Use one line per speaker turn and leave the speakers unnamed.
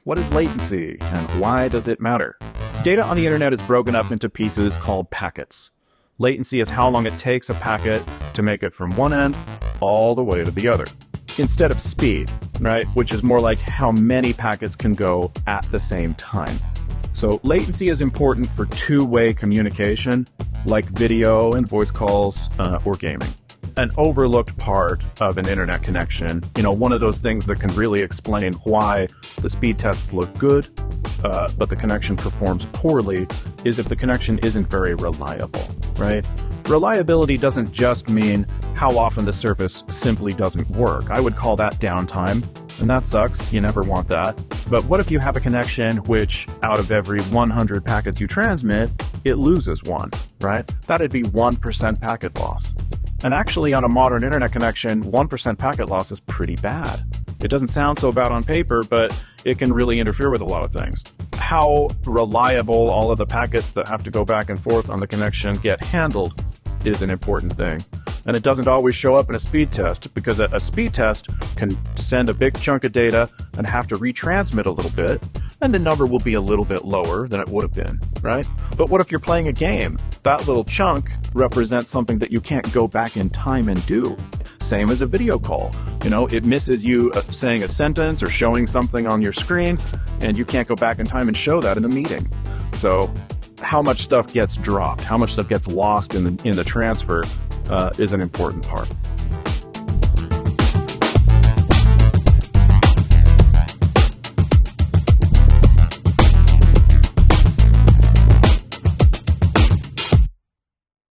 What is latency, and why does it matter? Data on the internet is broken up into pieces called packets. Latency is how long it takes a packet to make it from one end all the way to the other, instead of speed, right? Which is more like how many packets can go at the same time. So latency is important for two-way communication, like video and voice calls or gaming. An overlooked part of an internet connection, one of those things that can really explain why the speed tests look good, but the connection performs poorly, is if the connection isn't very reliable, right? Reliability doesn't just mean how often the service simply doesn't work. I would call that downtime, and that sucks. You never want that. But what if you have a connection which, out of every 100 packets you transmit, it loses one, right? That'd be 1% packet loss. And actually, on a modern internet connection, 1% packet loss is pretty bad. It doesn't sound so bad on paper, but it can really interfere with a lot of things. How reliable all of the packets that have to go back and forth on the connection get handled is an important thing. And it doesn't always show up in a speed test, because a speed test can send a big chunk of data and have to retransmit a little bit, and the number will be a little bit lower than it would have been, right? But what if you're playing a game? That little chunk represents something that you can't go back in time and do. Same as a video call. It misses you saying a sentence or showing something on your screen, and you can't go back in time and show that in a meeting. So how much stuff gets dropped, how much stuff gets lost in the transfer is an important part.